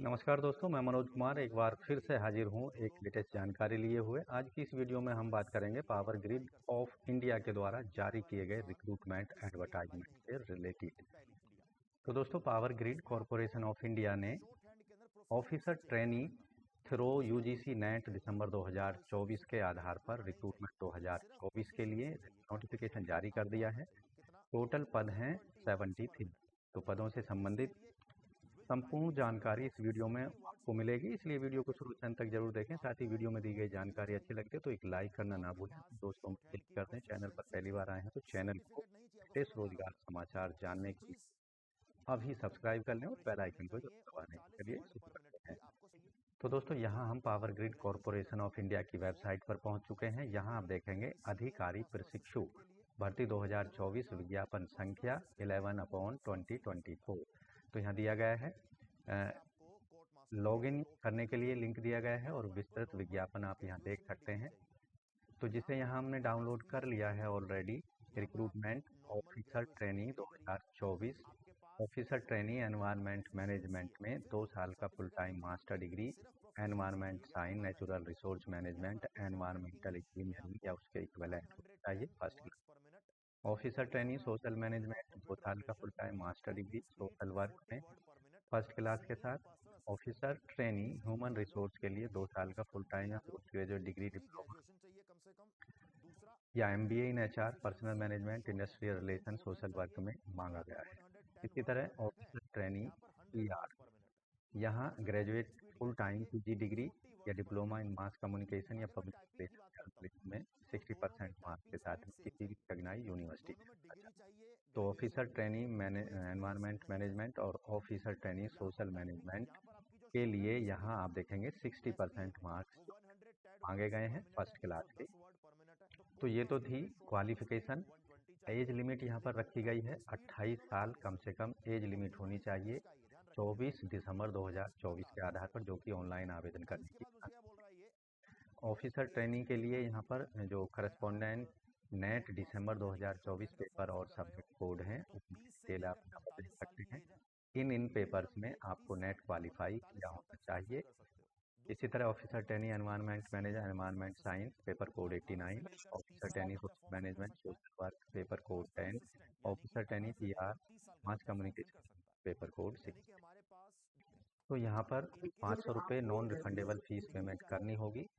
नमस्कार दोस्तों, मैं मनोज कुमार एक बार फिर से हाजिर हूँ एक लेटेस्ट जानकारी लिए हुए। आज की इस वीडियो में हम बात करेंगे पावर ग्रिड ऑफ इंडिया के द्वारा जारी किए गए रिक्रूटमेंट एडवर्टाइजमेंट से रिलेटेड। तो दोस्तों, power grid corporation of India ने officer trainee through UGC NET December 2024 के आधार पर रिक्रूटमेंट 2024 के लिए नोटिफिकेशन जारी कर दिया है। टोटल पद हैं 73। तो पदों से संबंधित संपूर्ण जानकारी इस वीडियो में आपको मिलेगी, इसलिए वीडियो को शुरू से अंत तक जरूर देखें। साथ ही वीडियो में दी गई जानकारी अच्छी लगती है तो एक लाइक करना ना भूलें, दोस्तों में क्लिक कर दें। चैनल पर पहली बार आए हैं तो चैनल को लेटेस्ट रोजगार समाचार जानने के लिए अभी सब्सक्राइब कर लें और बेल आइकन को दबाने के लिए शुरू करते हैं। तो दोस्तों, यहाँ हम power grid corporation of India की वेबसाइट पर पहुंच चुके हैं। यहाँ आप देखेंगे अधिकारी प्रशिक्षु भर्ती 2024 विज्ञापन संख्या 11/2024। तो यहाँ दिया गया है, लॉगिन करने के लिए लिंक दिया गया है और विस्तृत विज्ञापन आप यहाँ देख सकते हैं। तो जिसे यहाँ हमने डाउनलोड कर लिया है already, recruitment officer trainee 2024 officer trainee environment management में 2 साल का full time master degree environment science natural resource management environmental engineering या उसके इक्विवेलेंट चाहिए first class. Officer trainee social management 2 साल का full time master degree social work में first class के साथ। ऑफिसर ट्रेनी ह्यूमन रिसोर्स के लिए 2 साल का फुल टाइम या पोस्ट ग्रेजुएट डिग्री डिप्लोमा या MBA in HR personal management industrial relation social work में मांगा गया है। इसी तरह ऑफिसर ट्रेनी पीआर, यहाँ graduate full time PG degree या डिप्लोमा इन मास कम्युनिकेशन या पब्लिक रिलेशन में 60% मार्क्स के साथ किसी भी रिकॉग्नाइज्ड यूनिवर्सिटी। तो ऑफिसर ट्रेनी एनवायरनमेंट मैनेजमेंट और ऑफिसर ट्रेनी सोशल मैनेजमेंट के लिए यहाँ आप देखेंगे 60% मार्क्स मांगे गए हैं फर्स्ट क्लास के। तो ये तो थी क्वालिफिकेशन। एज लिमिट यहाँ पर रखी गई है 28 साल कम से कम एज लिमिट होनी चाहिए 24 दिसंबर 2024 के आधार पर, जो कि ऑनलाइन आवेदन करने की। ऑफिसर ट्रेनिंग के लिए यहाँ पर जो करस्पॉन्डेंट नेट दिसंबर 2024 पेपर और सब्जेक्ट कोड हैं उनकी डिटेल आप यहाँ पर देख सकते हैं। इन पेपर्स में आपको नेट क्वालिफाई किया होना चाहिए। इसी तरह officer training environment manager environment science paper code 89, officer training social management social work paper code 10, officer training PR mass communication paper code 6। तो यहाँ पर 500 रुपये नॉन रिफंडेबल फीस पेमेंट करनी होगी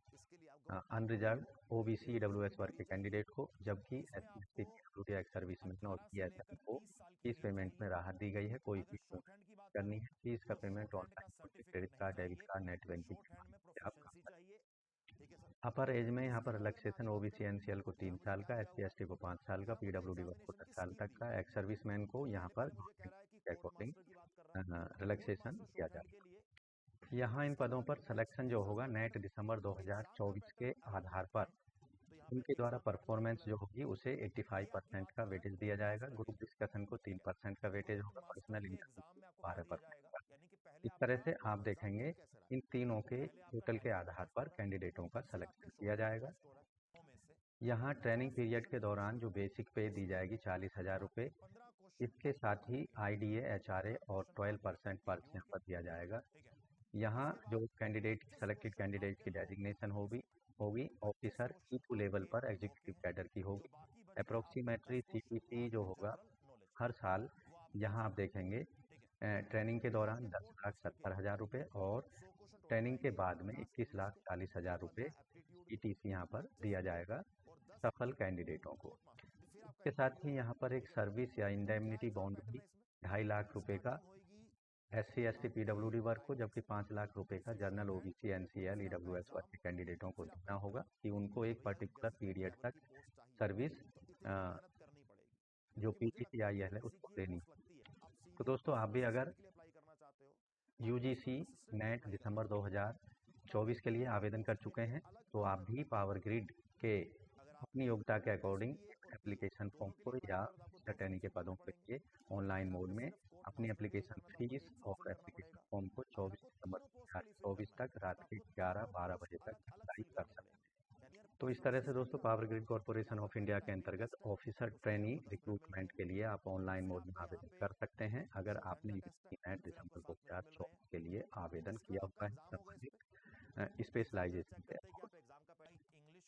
अनरिजर्व ओबीसी ईडब्ल्यूएस वर्ग के कैंडिडेट को, जबकि एससी पीडब्ल्यूडी एक्स सर्विसमैन और पीएसएम को फीस पेमेंट में राहत दी गई है। कोई फीस करनी है, फीस का payment online credit card debit card net banking के माध्यम से आप कर सकते हैं। अपर एज में यहाँ पर रिलैक्सेशन ओबीसी एनसीएल को 3 साल का, एससी एसटी को 5 साल का, पीडब्ल्यूडी वर्ग को 10 साल तक का, एक्स सर्विसमैन को यहाँ पर के अकॉर्डिंग रिलैक्सेशन दिया जाएगा। यहाँ इन पदों पर सिलेक्शन जो होगा नेट दिसंबर 2024 के आधार पर उनके द्वारा परफॉर्मेंस जो होगी उसे 85% का वेटेज दिया जाएगा। ग्रुप डिस्कशन को 3% का वेटेज होगा, पर्सनल इंटरव्यू 12% का। इस तरह से आप देखेंगे इन तीनों के टोटल के आधार पर कैंडिडेटों का सिलेक्शन किया जाएगा। यहाँ ट्रेनिंग पीरियड के दौरान जो बेसिक पे दी जाएगी 40,000 रुपये, इसके साथ ही आईडीए एचआरए और 12% पर्क्स यहाँ पर दिया जाएगा। यहाँ जो कैंडिडेट सेलेक्टेड कैंडिडेट की डेजिग्नेशन होगी ऑफिसर E2 लेवल पर एग्जीक्यूटिव कैडर की होगी। अप्रोक्सीमेटरी सीपीसी जो होगा हर साल यहाँ आप देखेंगे ट्रेनिंग के दौरान 10,70,000 रुपये और ट्रेनिंग के बाद में 21,40,000 रुपये ईटीसी यहाँ पर दिया जाएगा सफल कैंडिडेटों को। इसके साथ ही यहाँ पर एक सर्विस या इंडेमनिटी बॉन्ड भी 2.5 लाख रुपये का एससी एसटी पीडब्ल्यूडी वर्ग को, जबकि 5 लाख रुपए का जनरल ओबीसी एनसीएल ईडब्ल्यूएस वर्ग के कैंडिडेटों को देना होगा कि उनको एक पर्टिकुलर पीरियड तक सर्विस जो पीजीसीआईएल है उसको देनी। तो दोस्तों, आप भी अगर यूजीसी नेट दिसंबर 2024 के लिए आवेदन कर चुके हैं तो आप भी पावर ग्रिड के अपनी योग्यता के अकॉर्डिंग एप्लीकेशन फॉर्म को या ट्रेनिंग के पदों के लिए ऑनलाइन मोड में अपनी एप्लीकेशन फीस और एप्लीकेशन फॉर्म को 24 दिसंबर 2024 तक रात के 11-12 बजे तक अप्लाई कर सकते हैं। तो इस तरह से दोस्तों power grid corporation of India के अंतर्गत ऑफिसर ट्रेनी रिक्रूटमेंट के लिए आप ऑनलाइन मोड में आवेदन कर सकते हैं अगर आपने नेट दिसंबर 2024 के लिए लिए आवेदन किया हुआ है संबंधित स्पेशलाइजेशन के।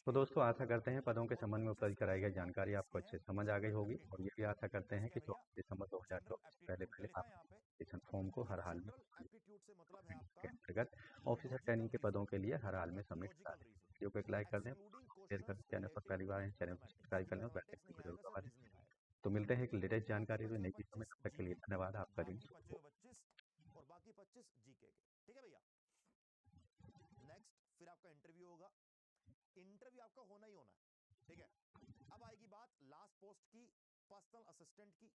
तो दोस्तों आशा करते हैं पदों के संबंध में उपलब्ध कराई गई जानकारी आपको अच्छे समझ आ गई होगी, और ये भी आशा करते हैं कि 24 दिसंबर 2024 से पहले आप एप्लीकेशन फॉर्म को हर हाल में के अंतर्गत ऑफिसर ट्रेनिंग के पदों के लिए हर हाल में सबमिट करा दें। वीडियो को एक लाइक कर दें, शेयर कर दें, चैनल पर पहली बार हैं चैनल को सब्सक्राइब कर लें और बेल आइकन को जरूर दबा दें। तो मिलते हैं एक लेटेस्ट जानकारी में नई चीज़ों में, तब तक के लिए धन्यवाद। आपका दिन शुभ हो। और बाकी 25 जीके के। ठीक है भैया, नेक्स्ट फिर आपका इंटरव्यू होगा। इंटरव्यू आपका होना ही होना है, ठीक है। अब आएगी बात लास्ट पोस्ट की, पर्सनल असिस्टेंट की।